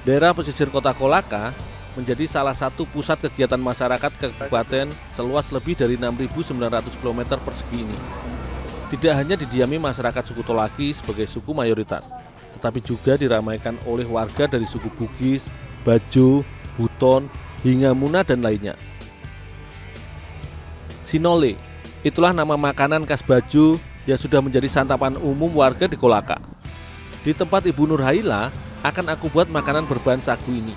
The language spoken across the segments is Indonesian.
Daerah pesisir kota Kolaka menjadi salah satu pusat kegiatan masyarakat kabupaten seluas lebih dari 6.900 km persegi ini. Tidak hanya didiami masyarakat suku Tolaki sebagai suku mayoritas, tetapi juga diramaikan oleh warga dari suku Bugis, Bajo, Buton, hingga Muna dan lainnya. Sinole, itulah nama makanan khas Bajo yang sudah menjadi santapan umum warga di Kolaka. Di tempat Ibu Nurhaila akan aku buat makanan berbahan sagu ini.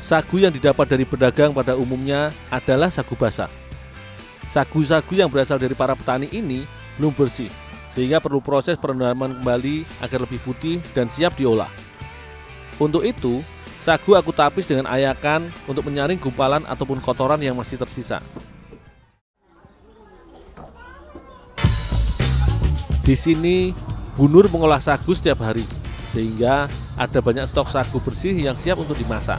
Sagu yang didapat dari pedagang pada umumnya adalah sagu basah. Sagu-sagu yang berasal dari para petani ini belum bersih, sehingga perlu proses perendaman kembali agar lebih putih dan siap diolah. Untuk itu, sagu aku tapis dengan ayakan untuk menyaring gumpalan ataupun kotoran yang masih tersisa. Di sini, Bu Nur mengolah sagu setiap hari, sehingga ada banyak stok sagu bersih yang siap untuk dimasak.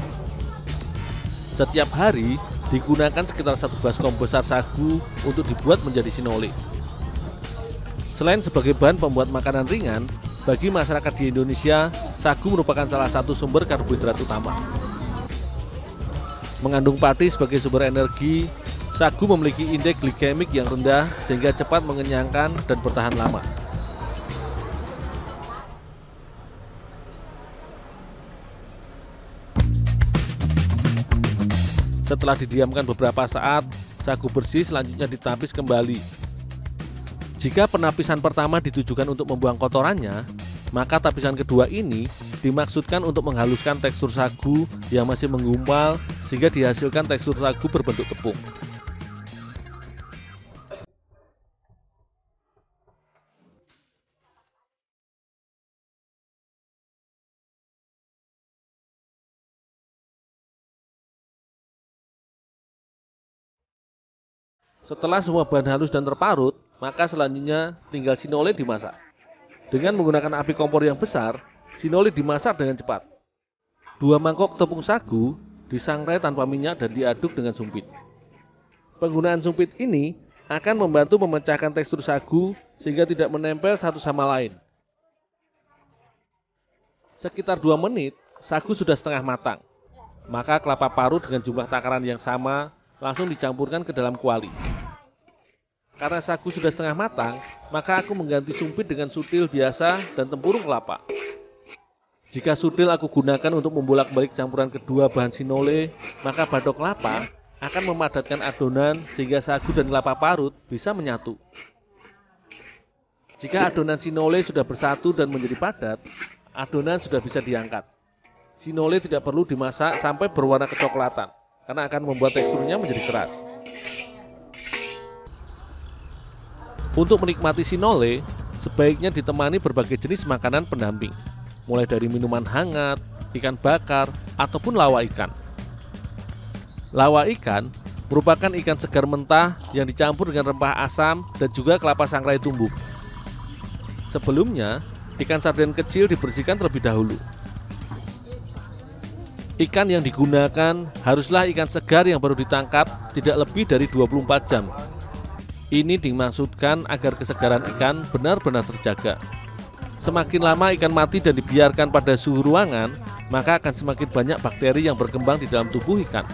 Setiap hari digunakan sekitar 1 baskom besar sagu untuk dibuat menjadi sinole. Selain sebagai bahan pembuat makanan ringan, bagi masyarakat di Indonesia, sagu merupakan salah satu sumber karbohidrat utama. Mengandung pati sebagai sumber energi, sagu memiliki indeks glikemik yang rendah sehingga cepat mengenyangkan dan bertahan lama. Setelah didiamkan beberapa saat, sagu bersih selanjutnya ditapis kembali. Jika penapisan pertama ditujukan untuk membuang kotorannya, maka tapisan kedua ini dimaksudkan untuk menghaluskan tekstur sagu yang masih menggumpal sehingga dihasilkan tekstur sagu berbentuk tepung. Setelah semua bahan halus dan terparut, maka selanjutnya tinggal sinole dimasak. Dengan menggunakan api kompor yang besar, sinole dimasak dengan cepat. 2 mangkok tepung sagu disangrai tanpa minyak dan diaduk dengan sumpit. Penggunaan sumpit ini akan membantu memecahkan tekstur sagu sehingga tidak menempel satu sama lain. Sekitar 2 menit, sagu sudah setengah matang. Maka kelapa parut dengan jumlah takaran yang sama langsung dicampurkan ke dalam kuali. Karena sagu sudah setengah matang, maka aku mengganti sumpit dengan sutil biasa dan tempurung kelapa. Jika sutil aku gunakan untuk membolak-balik campuran kedua bahan sinole, maka batok kelapa akan memadatkan adonan sehingga sagu dan kelapa parut bisa menyatu. Jika adonan sinole sudah bersatu dan menjadi padat, adonan sudah bisa diangkat. Sinole tidak perlu dimasak sampai berwarna kecoklatan, karena akan membuat teksturnya menjadi keras. Untuk menikmati sinole, sebaiknya ditemani berbagai jenis makanan pendamping, mulai dari minuman hangat, ikan bakar, ataupun lawa ikan. Lawa ikan merupakan ikan segar mentah yang dicampur dengan rempah asam dan juga kelapa sangrai tumbuk. Sebelumnya, ikan sarden kecil dibersihkan terlebih dahulu. Ikan yang digunakan haruslah ikan segar yang baru ditangkap tidak lebih dari 24 jam. Ini dimaksudkan agar kesegaran ikan benar-benar terjaga. Semakin lama ikan mati dan dibiarkan pada suhu ruangan, maka akan semakin banyak bakteri yang berkembang di dalam tubuh ikan.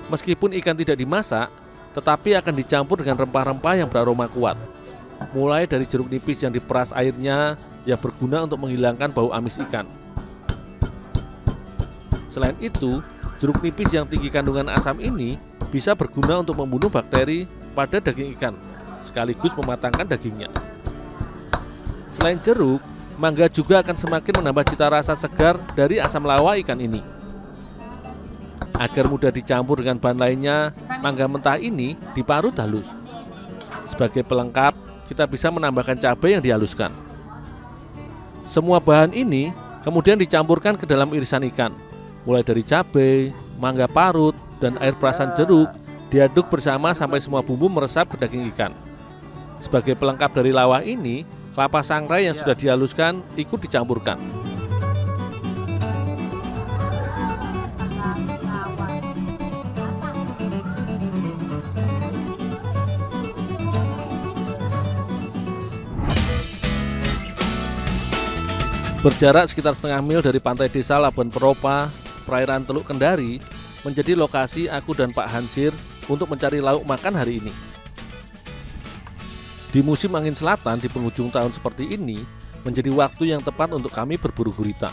Meskipun ikan tidak dimasak, tetapi akan dicampur dengan rempah-rempah yang beraroma kuat. Mulai dari jeruk nipis yang diperas airnya yang berguna untuk menghilangkan bau amis ikan. Selain itu, jeruk nipis yang tinggi kandungan asam ini bisa berguna untuk membunuh bakteri pada daging ikan, sekaligus mematangkan dagingnya. Selain jeruk, mangga juga akan semakin menambah cita rasa segar dari asam lawa ikan ini. Agar mudah dicampur dengan bahan lainnya, mangga mentah ini diparut halus. Sebagai pelengkap, kita bisa menambahkan cabai yang dihaluskan. Semua bahan ini kemudian dicampurkan ke dalam irisan ikan. Mulai dari cabai, mangga parut, dan air perasan jeruk, diaduk bersama sampai semua bumbu meresap ke daging ikan. Sebagai pelengkap dari lawah ini, kelapa sangrai yang sudah dihaluskan ikut dicampurkan. Berjarak sekitar setengah mil dari pantai desa Labuan Peropa, perairan Teluk Kendari, menjadi lokasi aku dan Pak Hansir untuk mencari lauk makan hari ini. Di musim angin selatan di penghujung tahun seperti ini, menjadi waktu yang tepat untuk kami berburu gurita.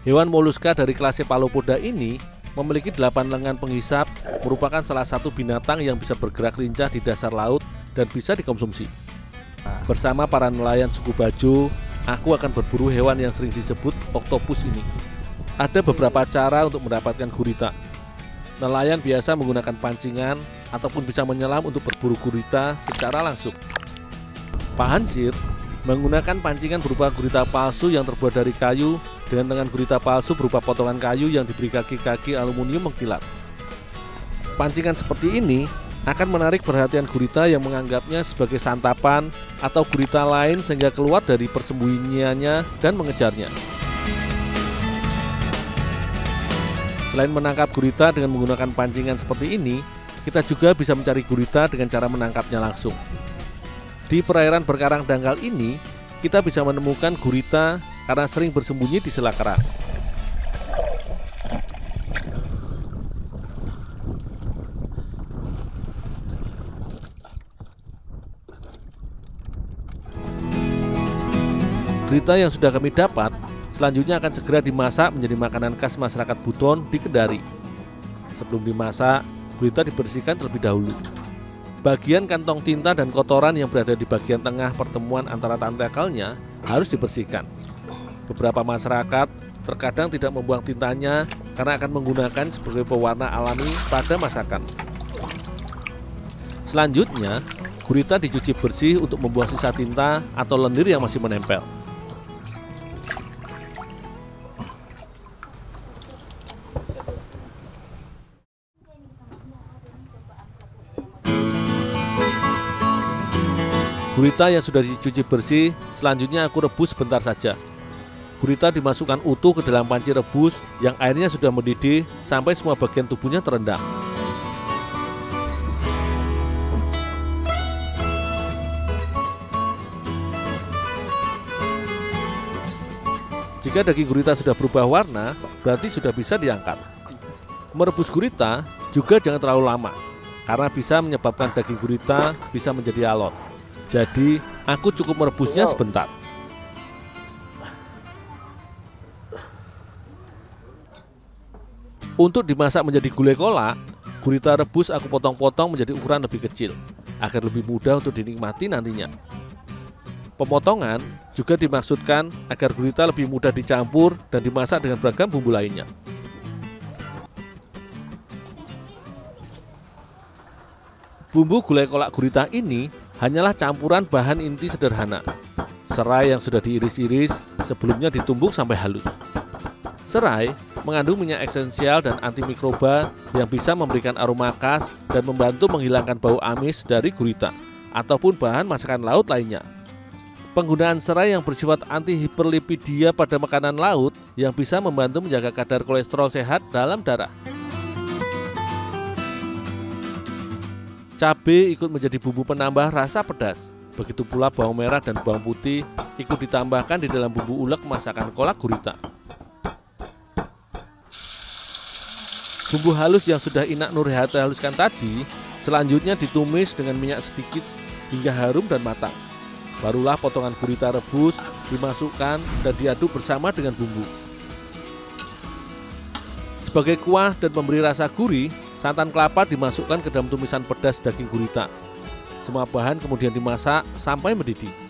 Hewan moluska dari kelas Cephalopoda ini memiliki 8 lengan penghisap, merupakan salah satu binatang yang bisa bergerak lincah di dasar laut dan bisa dikonsumsi. Bersama para nelayan suku Bajo, aku akan berburu hewan yang sering disebut oktopus ini. Ada beberapa cara untuk mendapatkan gurita. Nelayan biasa menggunakan pancingan ataupun bisa menyelam untuk berburu gurita secara langsung. Pak Hansir menggunakan pancingan berupa gurita palsu yang terbuat dari kayu dengan lengan gurita palsu berupa potongan kayu yang diberi kaki-kaki aluminium mengkilat. Pancingan seperti ini akan menarik perhatian gurita yang menganggapnya sebagai santapan atau gurita lain sehingga keluar dari persembunyiannya dan mengejarnya. Selain menangkap gurita dengan menggunakan pancingan seperti ini, kita juga bisa mencari gurita dengan cara menangkapnya langsung. Di perairan berkarang dangkal ini, kita bisa menemukan gurita karena sering bersembunyi di sela karang. Gurita yang sudah kami dapat, selanjutnya akan segera dimasak menjadi makanan khas masyarakat Buton di Kendari. Sebelum dimasak, gurita dibersihkan terlebih dahulu. Bagian kantong tinta dan kotoran yang berada di bagian tengah pertemuan antara tentakelnya harus dibersihkan. Beberapa masyarakat terkadang tidak membuang tintanya karena akan menggunakan sebagai pewarna alami pada masakan. Selanjutnya, gurita dicuci bersih untuk membuang sisa tinta atau lendir yang masih menempel. Gurita yang sudah dicuci bersih, selanjutnya aku rebus sebentar saja. Gurita dimasukkan utuh ke dalam panci rebus yang airnya sudah mendidih sampai semua bagian tubuhnya terendam. Jika daging gurita sudah berubah warna, berarti sudah bisa diangkat. Merebus gurita juga jangan terlalu lama, karena bisa menyebabkan daging gurita bisa menjadi alot. Jadi, aku cukup merebusnya sebentar. Untuk dimasak menjadi gulai kolak, gurita rebus aku potong-potong menjadi ukuran lebih kecil, agar lebih mudah untuk dinikmati nantinya. Pemotongan juga dimaksudkan agar gurita lebih mudah dicampur dan dimasak dengan beragam bumbu lainnya. Bumbu gulai kolak gurita ini hanyalah campuran bahan inti sederhana. Serai yang sudah diiris-iris sebelumnya ditumbuk sampai halus. Serai mengandung minyak esensial dan antimikroba yang bisa memberikan aroma khas dan membantu menghilangkan bau amis dari gurita ataupun bahan masakan laut lainnya. Penggunaan serai yang bersifat anti-hiperlipidia pada makanan laut yang bisa membantu menjaga kadar kolesterol sehat dalam darah. Cabai ikut menjadi bumbu penambah rasa pedas. Begitu pula bawang merah dan bawang putih ikut ditambahkan di dalam bumbu ulek masakan kolak gurita. Bumbu halus yang sudah Inak Nurhayati haluskan tadi selanjutnya ditumis dengan minyak sedikit hingga harum dan matang. Barulah potongan gurita rebus dimasukkan dan diaduk bersama dengan bumbu. Sebagai kuah dan memberi rasa gurih, santan kelapa dimasukkan ke dalam tumisan pedas daging gurita. Semua bahan kemudian dimasak sampai mendidih.